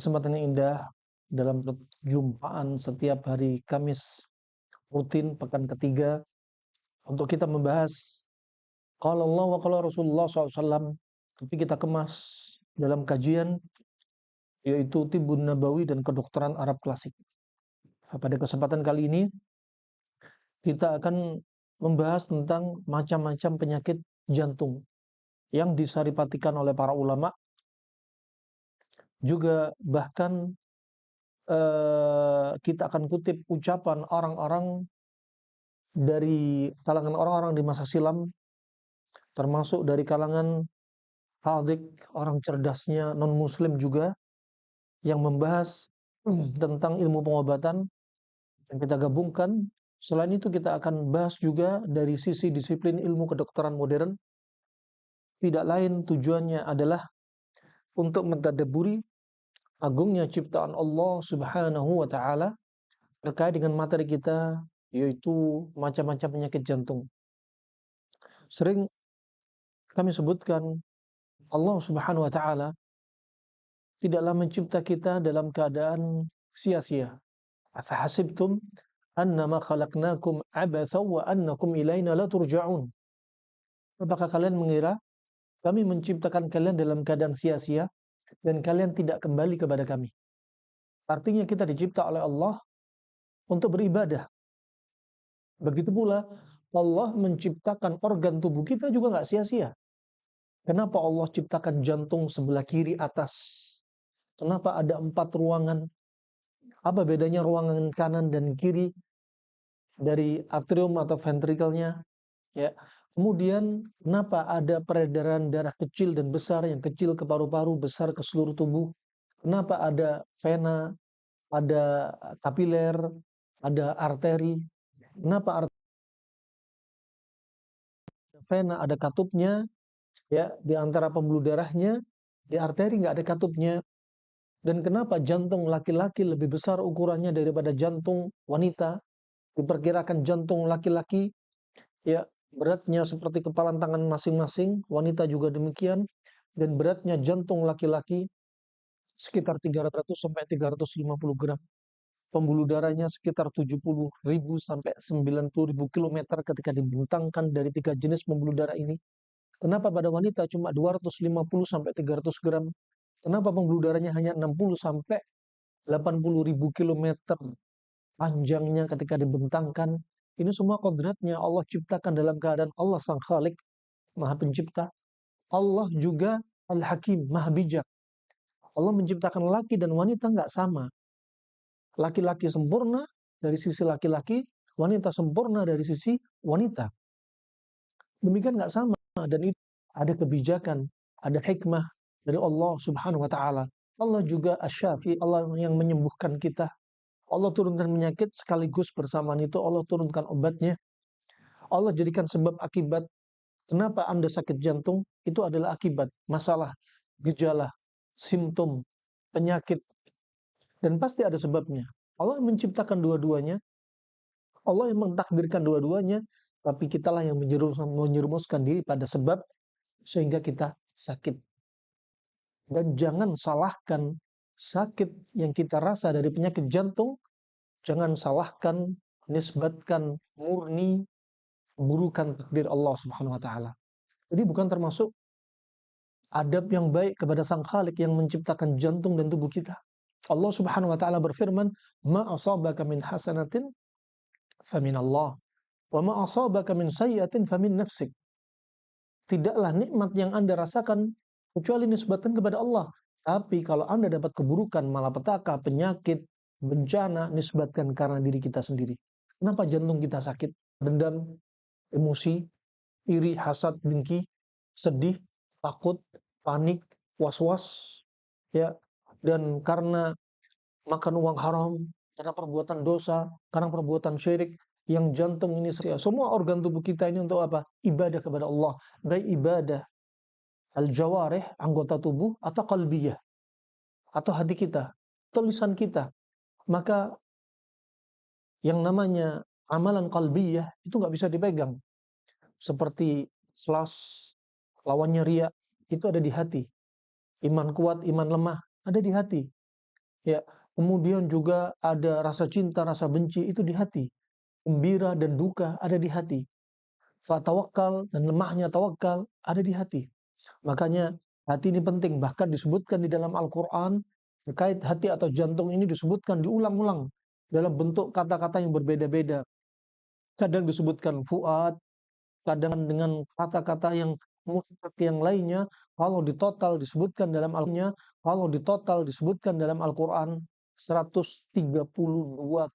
kesempatan yang indah dalam perjumpaan setiap hari Kamis rutin pekan ketiga untuk kita membahas qala Allah wa qala Rasulullah SAW, tapi kita kemas dalam kajian yaitu Tibbun Nabawi dan kedokteran Arab klasik. Pada kesempatan kali ini kita akan membahas tentang macam-macam penyakit jantung yang disaripatikan oleh para ulama, juga bahkan kita akan kutip ucapan orang-orang dari kalangan orang-orang di masa silam, termasuk dari kalangan hadik, orang cerdasnya non-muslim juga, yang membahas tentang ilmu pengobatan yang kita gabungkan. Selain itu kita akan bahas juga dari sisi disiplin ilmu kedokteran modern. Tidak lain tujuannya adalah untuk mentadabburi agungnya ciptaan Allah Subhanahu wa taala terkait dengan materi kita, yaitu macam-macam penyakit jantung. Sering kami sebutkan Allah Subhanahu wa taala tidaklah mencipta kita dalam keadaan sia-sia. Afahasibtum annama khalaqnakum abatha wa annakum ilaina la turja'un. Apakah kalian mengira kami menciptakan kalian dalam keadaan sia-sia dan kalian tidak kembali kepada kami? Artinya kita dicipta oleh Allah untuk beribadah. Begitu pula Allah menciptakan organ tubuh kita juga nggak sia-sia. Kenapa Allah ciptakan jantung sebelah kiri atas? Kenapa ada 4 ruangan? Apa bedanya ruangan kanan dan kiri dari atrium atau ventrikelnya? Ya. Kemudian kenapa ada peredaran darah kecil dan besar, yang kecil ke paru-paru, besar ke seluruh tubuh? Kenapa ada vena, ada kapiler, ada arteri? Kenapa vena ada katupnya, ya, di antara pembuluh darahnya, di arteri nggak ada katupnya? Dan kenapa jantung laki-laki lebih besar ukurannya daripada jantung wanita? Diperkirakan jantung laki-laki, ya, beratnya seperti kepalan tangan masing-masing, wanita juga demikian, dan beratnya jantung laki-laki sekitar 300 sampai 350 gram. Pembuluh darahnya sekitar 70.000 sampai 90.000 kilometer ketika dibentangkan dari 3 jenis pembuluh darah ini. Kenapa pada wanita cuma 250 sampai 300 gram? Kenapa pembuluh darahnya hanya 60 sampai 80.000 kilometer panjangnya ketika dibentangkan? Ini semua kodratnya Allah ciptakan dalam keadaan Allah Sang Khalik, Maha Pencipta. Allah juga Al-Hakim, Maha Bijak. Allah menciptakan laki dan wanita nggak sama. Laki-laki sempurna dari sisi laki-laki, wanita sempurna dari sisi wanita. Demikian nggak sama, dan itu ada kebijakan, ada hikmah dari Allah Subhanahu wa taala. Allah juga Asy-Syafi, Allah yang menyembuhkan kita. Allah turunkan penyakit, sekaligus bersamaan itu Allah turunkan obatnya. Allah jadikan sebab akibat. Kenapa Anda sakit jantung? Itu adalah akibat, masalah, gejala, simptom, penyakit. Dan pasti ada sebabnya. Allah menciptakan dua-duanya. Allah yang mentakdirkan dua-duanya. Tapi kitalah yang menyerumuskan diri pada sebab sehingga kita sakit. Dan jangan salahkan sakit yang kita rasa dari penyakit jantung, jangan salahkan, nisbatkan murni keburukan takdir Allah Subhanahu wa taala. Jadi bukan termasuk adab yang baik kepada Sang Khalik yang menciptakan jantung dan tubuh kita. Allah Subhanahu wa taala berfirman, "Ma asabaka min hasanatin famin Allah, wa ma asabaka min sayyi'atin famin nafsik." Tidaklah nikmat yang Anda rasakan kecuali nisbatan kepada Allah. Tapi kalau Anda dapat keburukan, malapetaka, penyakit, bencana, nisbatkan karena diri kita sendiri. Kenapa jantung kita sakit? Dendam, emosi, iri, hasad, dengki, sedih, takut, panik, was-was, ya, dan karena makan uang haram, karena perbuatan dosa, karena perbuatan syirik, yang jantung ini, semua organ tubuh kita ini untuk apa? Ibadah kepada Allah. Baik ibadah al-jawarih, anggota tubuh, atau qalbiyah, atau hati kita, tulisan kita. Maka yang namanya amalan qalbiyah itu nggak bisa dipegang. Seperti ikhlas, lawannya riya, itu ada di hati. Iman kuat, iman lemah, ada di hati. Ya, kemudian juga ada rasa cinta, rasa benci itu di hati. Gembira dan duka ada di hati. Fatawakal dan lemahnya tawakal ada di hati. Makanya hati ini penting, bahkan disebutkan di dalam Al-Quran terkait hati atau jantung ini disebutkan diulang-ulang dalam bentuk kata-kata yang berbeda-beda. Kadang disebutkan fuad, kadang dengan kata-kata yang mutlak yang lainnya. Kalau di total disebutkan dalam Al-Quran 132